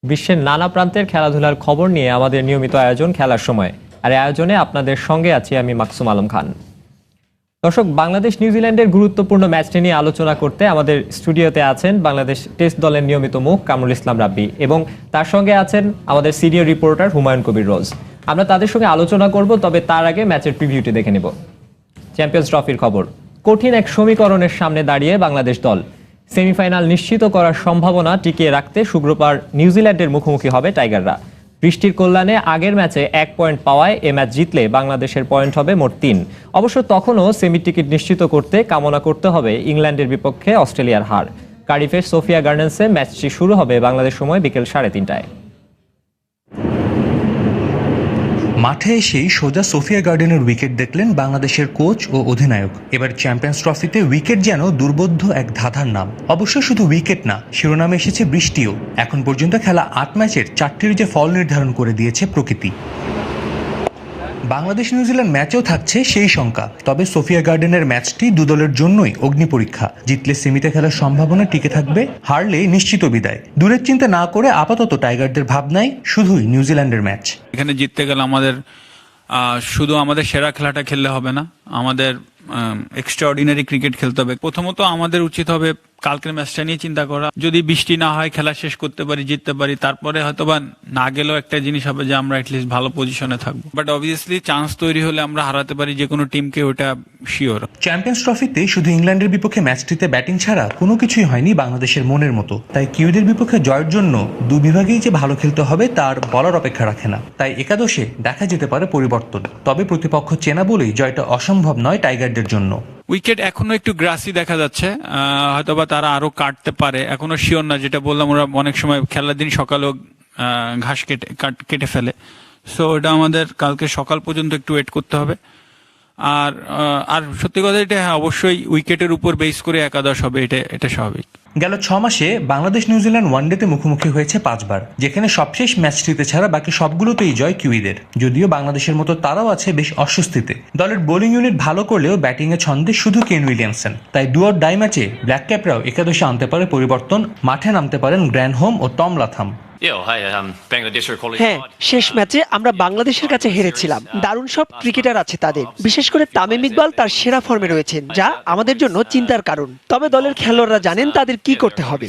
বিশ্বের নানা প্রান্তের খেলাধুলার খবর নিয়ে আমাদের নিয়মিত আয়োজন খেলার সময়। আর এই আয়োজনে আপনাদের সঙ্গে আছি আমি মাকসুম আলম খান। দর্শক, বাংলাদেশ নিউজিল্যান্ডের গুরুত্বপূর্ণ ম্যাচটি নিয়ে আলোচনা করতে আমাদের স্টুডিওতে আছেন বাংলাদেশ টেস্ট দলের নিয়মিত মুখ কামরুল ইসলাম রাব্বি এবং তার সঙ্গে আছেন আমাদের সিনিয়র রিপোর্টার হুমায়ুন কবির রোজ। আমরা তাদের সঙ্গে আলোচনা করব, তবে তার আগে ম্যাচের প্রিভিউটি দেখে নেব। চ্যাম্পিয়ন্স ট্রফির খবর। কঠিন এক সমীকরণের সামনে দাঁড়িয়ে বাংলাদেশ দল সেমিফাইনাল নিশ্চিত করার সম্ভাবনা টিকিয়ে রাখতে শুক্রবার নিউজিল্যান্ডের মুখোমুখি হবে টাইগাররা। বৃষ্টির কল্যাণে আগের ম্যাচে 1 পয়েন্ট পাওয়ায় এ ম্যাচ জিতলে বাংলাদেশের পয়েন্ট হবে মোট 3। অবশ্য তখনও সেমি টিকিট নিশ্চিত করতে কামনা করতে হবে ইংল্যান্ডের বিপক্ষে অস্ট্রেলিয়ার হার। কার্ডিফের সোফিয়া গার্ডেন্সে ম্যাচটি শুরু হবে বাংলাদেশ সময় বিকেল 3:30টায়। মাঠে এসেই সোজা সোফিয়া গার্ডেনের উইকেট দেখলেন বাংলাদেশের কোচ ও অধিনায়ক। এবার চ্যাম্পিয়ন্স ট্রফিতে উইকেট যেন দুর্বোধ্য এক ধাঁধার নাম। অবশ্য শুধু উইকেট না, শিরোনামে এসেছে বৃষ্টিও। এখন পর্যন্ত খেলা 8 ম্যাচের 4টির যে ফল নির্ধারণ করে দিয়েছে প্রকৃতি। বাংলাদেশ নিউজিল্যান্ড ম্যাচেও থাকছে সেই শঙ্কা। তবে সোফিয়া গার্ডেনের ম্যাচটি দুদলের জন্যই অগ্নি পরীক্ষা। জিতলে সেমিতে খেলার সম্ভাবনা টিকে থাকবে, হারলে নিশ্চিত বিদায়। দূরের চিন্তা না করে আপাতত টাইগারদের ভাবনায় শুধুই নিউজিল্যান্ডের ম্যাচ। এখানে জিততে গেলে আমাদের শুধু আমাদের সেরা খেলাটা খেললে হবে না, আমাদের এক্সট্রাঅর্ডিনারি ক্রিকেট খেলতে হবে। প্রথমত আমাদের উচিত হবে কালকের ম্যাচটা নিয়ে চিন্তা করা। যদি বৃষ্টি না হয়, খেলা শেষ করতে পারি, জিততে পারি, তারপরে হয়তোবা না গেলেও একটা জিনিস হবে যে আমরা অ্যাটলিস্ট ভালো পজিশনে থাকবো। বাট অবভিয়াসলি চান্স তৈরি হলে আমরা হারাতে পারি যে কোনো টিমকে, ওটা শিওর। চ্যাম্পিয়ন্স ট্রফিতে শুধু ইংল্যান্ডের বিপক্ষে ম্যাচটিতে ব্যাটিং ছাড়া কোনো কিছুই হয়নি বাংলাদেশের মনের মতো। তাই কিউইদের বিপক্ষে জয়ের জন্য দু বিভাগেই যে ভালো খেলতে হবে তার বলার অপেক্ষা রাখে না। তাই একাদশে দেখা যেতে পারে পরিবর্তন। তবে প্রতিপক্ষ চেনা বলেই জয়টা অসম্ভব নয় টাইগারদের জন্য। উইকেট এখনো একটু গ্রাসি দেখা যাচ্ছে, হয়তোবা তারা আরো কাটতে পারে, এখনো শিওর না। যেটা বললাম, ওরা অনেক সময় খেলার দিন সকালেও ঘাস কেটে ফেলে। সো ওটা আমাদের কালকে সকাল পর্যন্ত একটু ওয়েট করতে হবে। আর সত্যি কথা, এটা অবশ্যই উইকেটের উপর বেস করে একাদশ হবে, এটা স্বাভাবিক। গেল 6 মাসে বাংলাদেশ নিউজিল্যান্ড ওয়ানডেতে মুখোমুখি হয়েছে 5 বার, যেখানে সবশেষ ম্যাচটিতে ছাড়া বাকি সবগুলোতেই জয় কিউইদের। যদিও বাংলাদেশের মতো তারাও আছে বেশ অস্বস্তিতে। দলের বোলিং ইউনিট ভালো করলেও ব্যাটিংয়ে ছন্দে শুধু কেন উইলিয়ামসন। তাই ডু অর ডাই ম্যাচে ব্ল্যাক ক্যাপরাও একাদশে আনতে পারে পরিবর্তন। মাঠে নামতে পারেন গ্র্যান্ডহোম ও টম লাথাম। হ্যাঁ, শেষ ম্যাচে আমরা বাংলাদেশের কাছে হেরেছিলাম। দারুণ সব ক্রিকেটার আছে তাদের, বিশেষ করে তামিম ইকবাল তার সেরা ফর্মে রয়েছেন, যা আমাদের জন্য চিন্তার কারণ। তবে দলের খেলোয়াড়রা জানেন তাদের কি করতে হবে।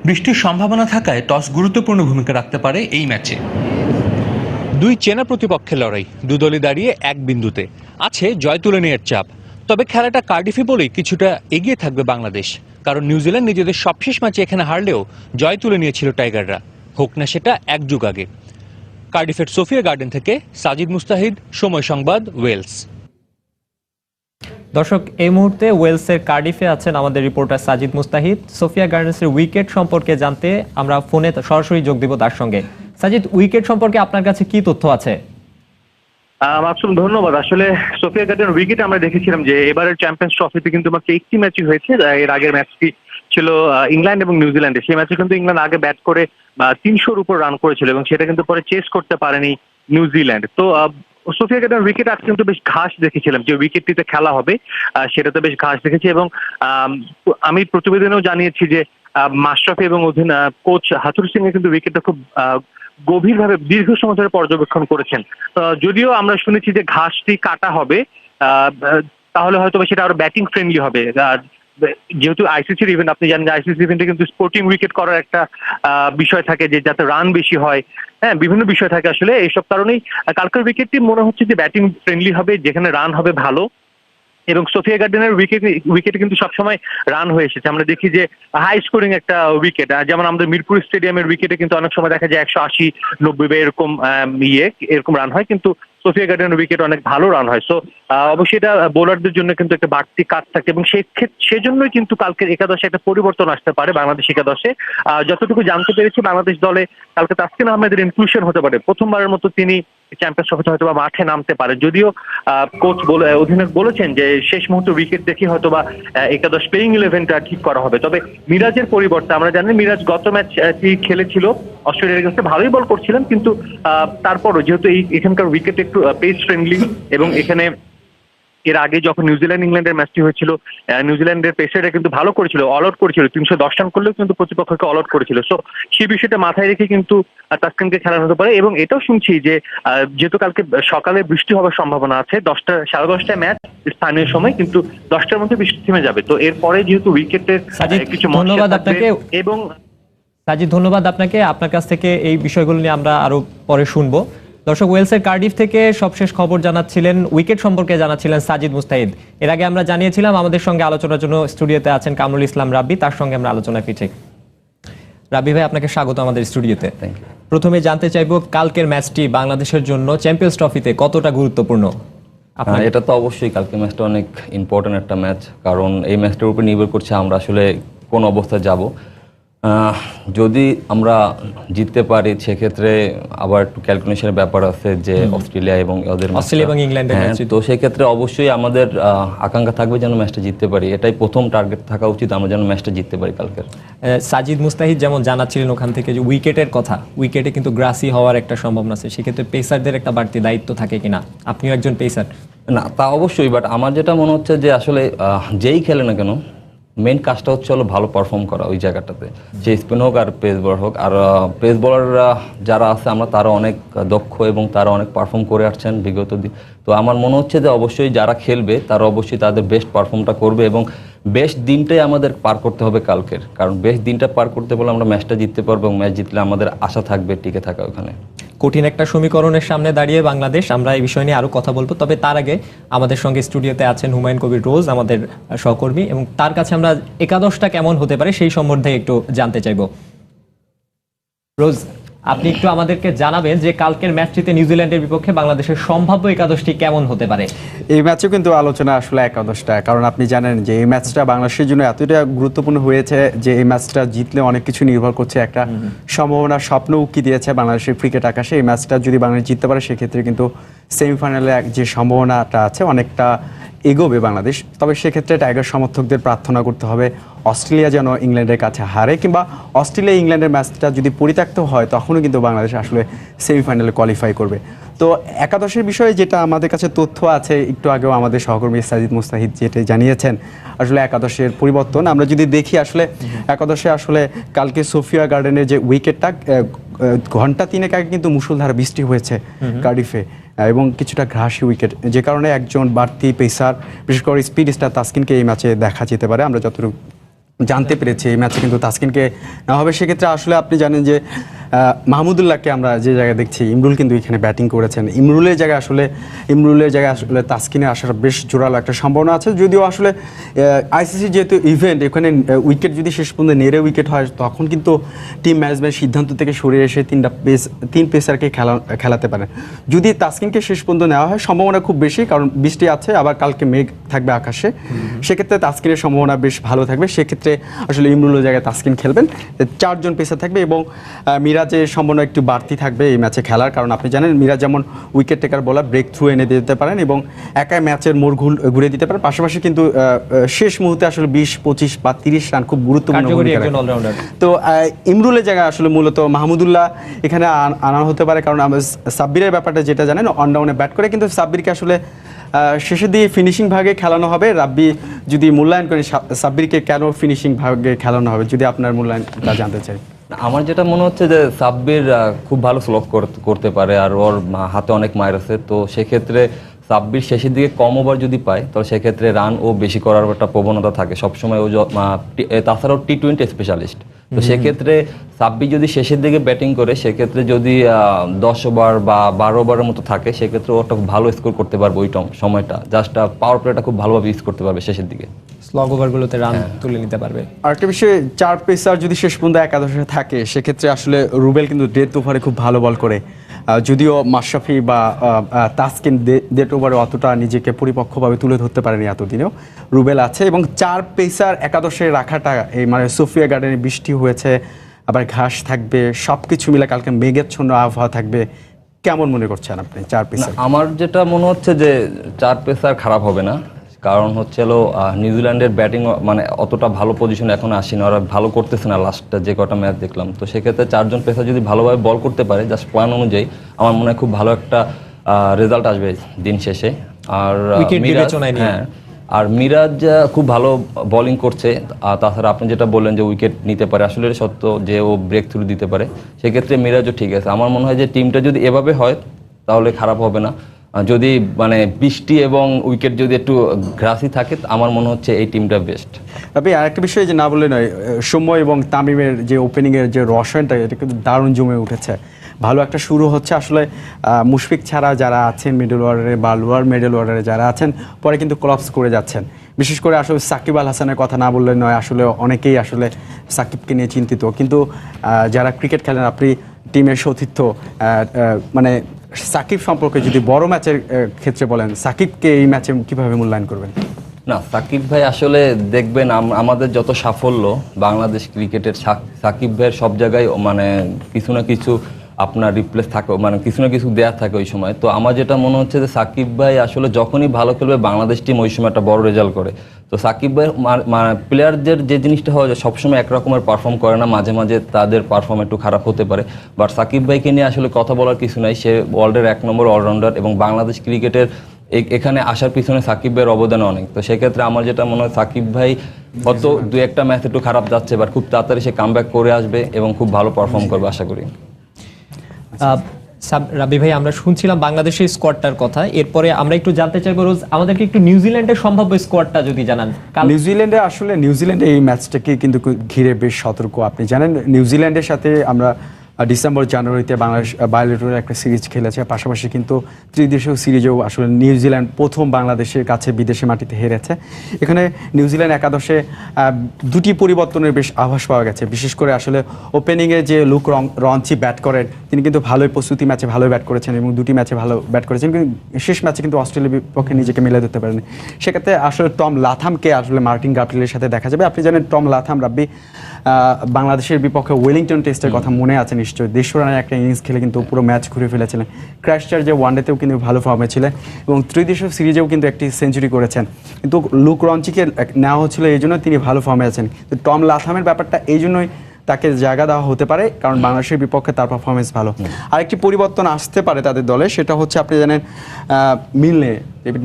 বৃষ্টির সম্ভাবনা থাকায় টস গুরুত্বপূর্ণ ভূমিকা রাখতে পারে এই ম্যাচে। দুই চেনা প্রতিপক্ষের লড়াই, দুদলই দাঁড়িয়ে এক বিন্দুতে। আছে জয় তুলে নেওয়ার চাপ। তবে খেলাটা কার্ডিফে বলেই কিছুটা এগিয়ে থাকবে বাংলাদেশ, কারণ নিউজিল্যান্ড নিজেদের সবশেষ ম্যাচে এখানে হারলেও জয় তুলে নিয়েছিল টাইগাররা, হোক না সেটা 1 যুগ আগে। কার্ডিফের সোফিয়া গার্ডেন থেকে সাজিদ মুস্তাহিদ, সময় সংবাদ, ওয়েলস। দর্শক, এই মুহূর্তে ওয়েলসের কার্ডিফে আছেন আমাদের রিপোর্টার সাজিদ মুস্তাহিদ। সোফিয়া গার্ডেন্সের উইকেট সম্পর্কে জানতে আমরা ফোনে সরাসরি যোগ দিব তার সঙ্গে। সাজিদ, উইকেট সম্পর্কে আপনার কাছে কি তথ্য আছে? মাকসুম, ধন্যবাদ। আসলে সোফিয়া গার্ডেনের উইকেট আমরা দেখেছিলাম যে এবারের চ্যাম্পিয়ন্স ট্রফিতে কিন্তু মাত্র 1টি ম্যাচই হয়েছে। এর আগের ম্যাচটি ছিল ইংল্যান্ড এবং নিউজিল্যান্ডে। সেই ম্যাচে কিন্তু ইংল্যান্ড আগে ব্যাট করে 300-র উপর রান করেছিল এবং সেটা কিন্তু পরে চেস করতে পারেনি নিউজিল্যান্ড। তো সোফিয়া গার্ডেনের উইকেট আজকে কিন্তু বেশ ঘাস দেখেছিলাম, যে উইকেটটিতে খেলা হবে সেটাতে বেশ ঘাস দেখেছি। এবং আমি প্রতিবেদনেও জানিয়েছি যে মাশরাফি এবং কোচ হাথুরু সিং এর কিন্তু উইকেটটা খুব গভীরভাবে দীর্ঘ সময় ধরে পর্যবেক্ষণ করেছেন। যদিও আমরা শুনেছি যে ঘাসটি কাটা হবে, তাহলে হয়তো সেটা আরো ব্যাটিং ফ্রেন্ডলি হবে। আর যেহেতু আইসিসির ইভেন্ট, আপনি জানেন যে আইসিসি ইভেন্টে কিন্তু স্পোর্টিং উইকেট করার একটা বিষয় থাকে, যে যাতে রান বেশি হয়। হ্যাঁ, বিভিন্ন বিষয় থাকে। আসলে এইসব কারণেই কালকের উইকেটটি মনে হচ্ছে যে ব্যাটিং ফ্রেন্ডলি হবে, যেখানে রান হবে ভালো। এবং সোফিয়া গার্ডেনের উইকেটে কিন্তু সবসময় রান হয়ে এসেছে। আমরা দেখি যে হাই স্কোরিং একটা উইকেট, যেমন আমাদের মিরপুর স্টেডিয়ামের উইকেটে কিন্তু অনেক সময় দেখা যায় 180-90 বা এরকম রান হয়, কিন্তু সোফিয়া গার্ডেনের উইকেট অনেক ভালো রান হয়। সো অবশ্যই এটা বোলারদের জন্য কিন্তু একটা বাড়তি কাজ থাকে এবং সেজন্যই কিন্তু কালকের একাদশে একটা পরিবর্তন আসতে পারে বাংলাদেশ একাদশে। যতটুকু জানতে পেরেছি, বাংলাদেশ দলে কালকে তাসকিন আহমেদের ইনক্লুশন হতে পারে। প্রথমবারের মতো তিনি চ্যাম্পিয়ন্স ট্রফিতে হয়তো বা মাঠে নামতে পারে। যদিও কোচ অধিনায়ক বলেছেন যে শেষ মুহূর্তে উইকেট দেখে হয়তো বা একাদশ প্লেইং 11টা ঠিক করা হবে। তবে মিরাজের পরিবর্তে আমরা জানি মিরাজ গত ম্যাচটি খেলেছিল অস্ট্রেলিয়ার কাছে, ভালোই বল করছিলেন, কিন্তু তারপরও যেহেতু এখানকার উইকেট একটু পেস ফ্রেন্ডলি এবং এখানে এর আগে যখন নিউজিল্যান্ড ইংল্যান্ডের ম্যাচটি হয়েছিল, নিউজিল্যান্ডের পেসাররা কিন্তু ভালো করেছিল, অল আউট করেছিল, 310 রান করলেও কিন্তু প্রতিপক্ষকে অল আউট করেছিল। সো সেই বিষয়টা মাথায় রেখে কিন্তু তাসকিনকে খেলানো হতে পারে। এবং এটাও শুনছি যে যেহেতু কালকে সকালে বৃষ্টি হওয়ার সম্ভাবনা আছে, 10:30 ম্যাচ স্থানীয় সময়, কিন্তু 10টার মধ্যে বৃষ্টি থেমে যাবে। তো এরপরে যেহেতু উইকেটের সাজিদ, কিছু ধন্যবাদ আপনাকে। এবং সাজিদ, ধন্যবাদ আপনাকে। আপনার কাছ থেকে এই বিষয়গুলো নিয়ে আমরা আরো পরে শুনবো। দর্শক, ওয়েলসের কার্ডিফ থেকে সবশেষ খবর জানাচ্ছিলেন, উইকেট সম্পর্কে জানাচ্ছিলেন সাজিদ মুস্তাহিদ। এর আগে আমরা জানিয়েছিলাম আমাদের সঙ্গে আলোচনার জন্য স্টুডিওতে আছেন কামরুল ইসলাম রাব্বি, তার সঙ্গে আমরা আলোচনায় ফিরছি। রাব্বি ভাই, আপনাকে স্বাগত আমাদের স্টুডিওতে। প্রথমে জানতে চাইবো, কালকের ম্যাচটি বাংলাদেশের জন্য চ্যাম্পিয়ন্স ট্রফিতে কতটা গুরুত্বপূর্ণ? এটা তো অবশ্যই, কালকে ম্যাচটা অনেক ইম্পর্টেন্ট একটা ম্যাচ, কারণ এই ম্যাচটার উপর নির্ভর করছে আমরা আসলে কোন অবস্থায় যাব। যদি আমরা জিততে পারি সেক্ষেত্রে আবার একটু ক্যালকুলেশনের ব্যাপার আছে যে অস্ট্রেলিয়া এবং অস্ট্রেলিয়া এবং ইংল্যান্ডের ম্যাচ, তো সেক্ষেত্রে অবশ্যই আমাদের আকাঙ্ক্ষা থাকবে যেন ম্যাচটা জিততে পারি। এটাই প্রথম টার্গেট থাকা উচিত, আমরা যেন ম্যাচটা জিততে পারি কালকের। সাজিদ মুস্তাহিদ যেমন জানাচ্ছিলেন ওখান থেকে যে উইকেটের কথা, উইকেটে কিন্তু গ্রাসি হওয়ার একটা সম্ভাবনা আছে, সেক্ষেত্রে পেসারদের একটা বাড়তি দায়িত্ব থাকে কিনা? আপনিও একজন পেসার। না, তা অবশ্যই, বাট আমার যেটা মনে হচ্ছে যে আসলে যেই খেলে না কেন, মেন কাজটা হচ্ছে হলো ভালো পারফর্ম করা ওই জায়গাটাতে, যে স্পিন হোক আর পেস বলার হোক। আর পেস বলাররা যারা আছে আমরা তারা অনেক দক্ষ এবং তারা অনেক পারফর্ম করে আসছেন বিগত দিন। তো আমার মনে হচ্ছে যে অবশ্যই যারা খেলবে তারা অবশ্যই তাদের বেস্ট পারফর্মটা করবে এবং বেস্ট দিনটাই আমাদের পার করতে হবে কালকের, কারণ বেস্ট দিনটা পার করতে পারলে আমরা ম্যাচটা জিততে পারবো এবং ম্যাচ জিতলে আমাদের আশা থাকবে টিকে থাকা ওখানে। কঠিন একটা সমীকরণের সামনে দাঁড়িয়ে বাংলাদেশ, আমরা এই বিষয় নিয়ে আরো কথা বলবো। তবে তার আগে আমাদের সঙ্গে স্টুডিওতে আছেন হুমায়ুন কবির রোজ, আমাদের সহকর্মী, এবং তার কাছে আমরা একাদশটা কেমন হতে পারে সেই সম্বন্ধে একটু জানতে চাইবো। রোজ, আপনি একটু আমাদেরকে জানাবেন যে কালকের ম্যাচটিতে নিউজিল্যান্ডের বিপক্ষে বাংলাদেশের সম্ভাব্য একাদশটি কেমন হতে পারে? এই ম্যাচে কিন্তু আলোচনা আসলে একাদশটা, কারণ আপনি জানেন যে এই ম্যাচটা বাংলাদেশের জন্য এতটা গুরুত্বপূর্ণ হয়েছে যে এই ম্যাচটা জিতলে অনেক কিছু নির্ভর করছে। একটা সম্ভাবনা স্বপ্ন উকি দিয়েছে বাংলাদেশের ক্রিকেট আকাশে। এই ম্যাচটা যদি বাংলাদেশ জিততে পারে সেক্ষেত্রে কিন্তু সেমিফাইনালে যে সম্ভাবনাটা আছে অনেকটা এগোবে বাংলাদেশ। তবে সেক্ষেত্রে টাইগার সমর্থকদের প্রার্থনা করতে হবে অস্ট্রেলিয়া যেন ইংল্যান্ডের কাছে হারে, কিংবা অস্ট্রেলিয়া ইংল্যান্ডের ম্যাচটা যদি পরিত্যক্ত হয় তখনও কিন্তু বাংলাদেশ আসলে সেমিফাইনালে কোয়ালিফাই করবে। তো একাদশের বিষয়ে যেটা আমাদের কাছে তথ্য আছে, একটু আগেও আমাদের সহকর্মী সাজিদ মুস্তাহিদ যেটা জানিয়েছেন, আসলে একাদশের পরিবর্তন আমরা যদি দেখি, আসলে একাদশে আসলে কালকে সোফিয়া গার্ডেনের যে উইকেটটা, ঘন্টা তিনেক আগে কিন্তু মুষলধারে বৃষ্টি হয়েছে কার্ডিফে এবং কিছুটা ঘাসি উইকেট, যে কারণে একজন বাড়তি পেসার বিশেষ করে স্পিড স্টার তাসকিনকে এই ম্যাচে দেখা যেতে পারে। আমরা যতটুকু জানতে পেরেছি এই ম্যাচে কিন্তু তাসকিনকে নেওয়া হবে। সেক্ষেত্রে আসলে আপনি জানেন যে মাহমুদুল্লাহকে আমরা যে জায়গায় দেখছি, ইমরুল কিন্তু এখানে ব্যাটিং করেছেন। ইমরুলের জায়গায় আসলে তাসকিনে আসার বেশ জোরালো একটা সম্ভাবনা আছে। যদিও আসলে আইসিসি যেহেতু ইভেন্ট, এখানে উইকেট যদি শেষ পর্যন্ত নেড়ে উইকেট হয় তখন কিন্তু টিম ম্যানেজমেন্ট সিদ্ধান্ত থেকে সরে এসে তিন পেসারকে খেলাতে পারেন। যদি তাসকিনকে শেষ পর্যন্ত নেওয়া হয় সম্ভাবনা খুব বেশি, কারণ বৃষ্টি আছে, আবার কালকে মেঘ থাকবে আকাশে, সেক্ষেত্রে তাসকিনের সম্ভাবনা বেশ ভালো থাকবে। সেক্ষেত্রে আসলে ইমরুলের জায়গায় তাসকিন খেলবেন, 4 জন পেসার থাকবে এবং মিরাজের সম্ভাবনা একটু বাড়তি থাকবে এই ম্যাচে খেলার, কারণ আপনি জানেন মিরাজ যেমন wicket taker bowler, breakthrough এনে দিতে পারেন এবং একাই ম্যাচের মোড় ঘুরে দিতে পারেন। পাশাপাশি কিন্তু শেষ মুহূর্তে আসলে 20, 25 বা 30 রান খুব গুরুত্বপূর্ণ ভূমিকা রাখে। তো ইমরুলের জায়গায় আসলে মূলত মাহমুদুল্লাহ এখানে আনা হতে পারে, কারণ সাব্বিরের ব্যাপারটা যেটা জানেন অনডাউনে ব্যাট করে, কিন্তু সাব্বিরকে আসলে শেষের দিকে ফিনিশিং ভাগে খেলানো হবে। রাব্বি যদি মূল্যায়ন করেন সাব্বিরকে কেন ফিনিশিং ভাগে খেলানো হবে, যদি আপনার মূল্যায়নটা জানতে চাই। আমার যেটা মনে হচ্ছে যে সাব্বির খুব ভালো স্লোক করতে পারে আর ওর হাতে অনেক মায়ের আছে, তো সেক্ষেত্রে সাব্বির শেষের দিকে কম ওভার যদি পায় তাহলে সেক্ষেত্রে রান ও বেশি করার একটা প্রবণতা থাকে সবসময়। ও তাছাড়াও T20 স্পেশালিস্ট, তো সেক্ষেত্রে সাব্বির যদি শেষের দিকে ব্যাটিং করে সেক্ষেত্রে যদি 10 ওভার বা 12 ওভারের মতো থাকে সেক্ষেত্রে ওটা খুব ভালো স্কোর করতে পারবে ওই সময়টা, জাস্ট পাওয়ার প্লেটা খুব ভালোভাবে ইউজ করতে পারবে শেষের দিকে, স্লগ ওভারগুলোতে রান তুলে নিতে পারবে। আরেকটা বিষয়, 4 পেসার যদি শেষ পর্যন্ত একাদশে থাকে সেক্ষেত্রে আসলে রুবেল কিন্তু ডেথ ওভারে খুব ভালো বল করে, যদিও মাশরাফি বা তাসকিন ডেথ ওভারে অতটা নিজেকে পরিপক্কভাবে তুলে ধরতে পারেনি এতদিনেও, রুবেল আছে। এবং 4 পেসার একাদশে রাখাটা, এই মানে সোফিয়া গার্ডেনে বৃষ্টি হয়েছে, আবার ঘাস থাকবে, সব কিছু মিলে কালকে মেঘাচ্ছন্ন আবহাওয়া থাকবে, কেমন মনে করছেন আপনি 4 পেসার? আমার যেটা মনে হচ্ছে যে 4 পেসার খারাপ হবে না, কারণ হচ্ছে নিউজিল্যান্ডের ব্যাটিং মানে অতটা ভালো পজিশনে এখন আসেনি, ওরা ভালো করতেছে না লাস্টটা যে কটা ম্যাচ দেখলাম। তো সেক্ষেত্রে 4 জন পেসার যদি ভালোভাবে বল করতে পারে জাস্ট প্ল্যান অনুযায়ী, আমার মনে হয় খুব ভালো একটা রেজাল্ট আসবে দিন শেষে। আর Wicket মিরাজ, বিবেচনায় নিয়ে। হ্যাঁ, আর মিরাজ খুব ভালো বোলিং করছে। আর তাছাড়া আপনি যেটা বললেন যে উইকেট নিতে পারে, আসলে এটা সত্য যে ও ব্রেক থ্রু দিতে পারে, সেক্ষেত্রে মিরাজও ঠিক আছে। আমার মনে হয় যে টিমটা যদি এভাবে হয় তাহলে খারাপ হবে না। যদি মানে বৃষ্টি এবং উইকেট যদি একটু গ্রাসি থাকে, আমার মনে হচ্ছে এই টিমটা বেস্ট। তবে আরেকটা বিষয় যে না বললে নয়, সৌম্য এবং তামিমের যে ওপেনিংয়ের যে রসায়নটা, এটা কিন্তু দারুণ জমে উঠেছে। ভালো একটা শুরু হচ্ছে আসলে। মুশফিক ছাড়া যারা আছেন মিডল অর্ডারে বা লোয়ার মিডল অর্ডারে যারা আছেন, পরে কিন্তু ক্লাবস করে যাচ্ছেন। বিশেষ করে আসলে সাকিব আল হাসানের কথা না বললে নয়, আসলে অনেকেই আসলে সাকিবকে নিয়ে চিন্তিত। কিন্তু যারা ক্রিকেট খেলেন, আপনি টিমের সতীর্থ, মানে সাকিব সম্পর্কে যদি বড় ম্যাচের ক্ষেত্রে বলেন, সাকিবকে এই ম্যাচে কিভাবে মূল্যায়ন করবেন? না, সাকিব ভাই আসলে দেখবেন আমাদের যত সাফল্য বাংলাদেশ ক্রিকেটের, সাকিব ভাইয়ের সব জায়গায় মানে কিছু না কিছু আপনার রিপ্লেস থাকে, মানে কিছু না কিছু দেয়া থাকে ওই সময়। তো আমার যেটা মনে হচ্ছে যে সাকিব ভাই আসলে যখনই ভালো খেলবে বাংলাদেশ টিম ওই সময় একটা বড় রেজাল্ট করে। তো সাকিব ভাই প্লেয়ারদের যে জিনিসটা হয় যে সবসময় একরকমের পারফর্ম করে না, মাঝে মাঝে তাদের পারফর্ম একটু খারাপ হতে পারে। বাট সাকিব ভাইকে নিয়ে আসলে কথা বলার কিছু নাই, সে ওয়ার্ল্ডের 1 নম্বর অলরাউন্ডার এবং বাংলাদেশ ক্রিকেটের এখানে আসার পিছনে সাকিব ভাইয়ের অবদান অনেক। তো সেক্ষেত্রে আমার যেটা মনে হয় সাকিব ভাই হয়তো 2-1টা ম্যাচ একটু খারাপ যাচ্ছে, বাট খুব তাড়াতাড়ি সে কামব্যাক করে আসবে এবং খুব ভালো পারফর্ম করবে আশা করি। রাব্বি ভাই, আমরা শুনছিলাম বাংলাদেশের স্কোয়াডটার কথা, এরপরে আমরা একটু জানতে চাইবো রোজ আমাদেরকে একটু নিউজিল্যান্ডের সম্ভাব্য স্কোয়াডটা যদি জানান। নিউজিল্যান্ডে এই ম্যাচটাকে কিন্তু ঘিরে বেশ সতর্ক। আপনি জানেন নিউজিল্যান্ডের সাথে আমরা ডিসেম্বর জানুয়ারিতে বাংলাদেশ বায়োলেটরের একটা সিরিজ খেলেছে, পাশাপাশি কিন্তু ত্রিদেশীয় সিরিজেও আসলে নিউজিল্যান্ড প্রথম বাংলাদেশের কাছে বিদেশি মাটিতে হেরেছে। এখানে নিউজিল্যান্ড একাদশে দুটি পরিবর্তনের বেশ আভাস পাওয়া গেছে। বিশেষ করে আসলে ওপেনিংয়ে যে লুক রঞ্চি ব্যাট করেন, তিনি কিন্তু ভালোই প্রস্তুতি ম্যাচে ভালো ব্যাট করেছেন এবং দুটি ম্যাচে ভালো ব্যাট করেছেন, কিন্তু শেষ ম্যাচে কিন্তু অস্ট্রেলিয়ার বিপক্ষে নিজেকে মিলে দিতে পারেনি। সেক্ষেত্রে আসলে টম লাথামকে আসলে মার্টিন গাপটিলের সাথে দেখা যাবে। আপনি জানেন টম লাথাম, রাব্বি, বাংলাদেশের বিপক্ষে ওয়েলিংটন টেস্টের কথা মনে আছে নিশ্চয়ই, 150 রানের একটা ইনিংস খেলে কিন্তু পুরো ম্যাচ ঘুরে ফেলেছিলেন। ক্রাইস্টচার্চে ওয়ানডেতেও কিন্তু ভালো ফর্মে ছিলেন এবং ত্রিদেশীয় সিরিজেও কিন্তু একটি সেঞ্চুরি করেছেন। কিন্তু লুক রঞ্চিকে নেওয়া হচ্ছিল এই জন্য তিনি ভালো ফর্মে আছেন। তো টম লাথামের ব্যাপারটা এই জন্যই তাকে জায়গা দেওয়া হতে পারে, কারণ বাংলাদেশের বিপক্ষে তার পারফরমেন্স ভালো। আরেকটি পরিবর্তন আসতে পারে তাদের দলে, সেটা হচ্ছে আপনি জানেন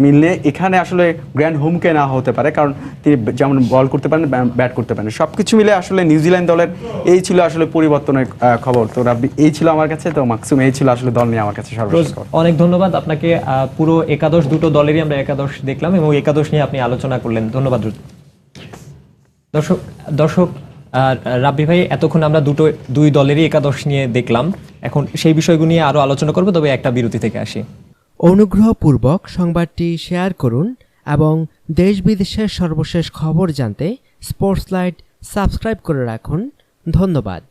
মিলনে এখানে আসলে গ্র্যান্ড হোমকে না হতে পারে, কারণ তিনি যেমন বল করতে পারেন, ব্যাট করতে পারেন, সব কিছু মিলে আসলে নিউজিল্যান্ড দলের এই ছিল আসলে পরিবর্তনের খবর। তো রাব্বি, এই ছিল আমার কাছে, তো মাকসুম এই ছিল আসলে দল নিয়ে আমার কাছে সর্বশেষ খবর। অনেক ধন্যবাদ আপনাকে। পুরো একাদশ, দুটো দলেরই আমরা একাদশ দেখলাম এবং একাদশ নিয়ে আপনি আলোচনা করলেন। ধন্যবাদ। দর্শক, রাব্বি ভাই, এতক্ষণ আমরা দুই দলেরই একাদশ নিয়ে দেখলাম, এখন সেই বিষয়গুলো নিয়ে আরো আলোচনা করবো, তবে একটা বিরতি থেকে আসি। অনুগ্রহপূর্বক সংবাদটি শেয়ার করুন এবং দেশ বিদেশের সর্বশেষ খবর জানতে স্পোর্টস লাইট সাবস্ক্রাইব করে রাখুন। ধন্যবাদ।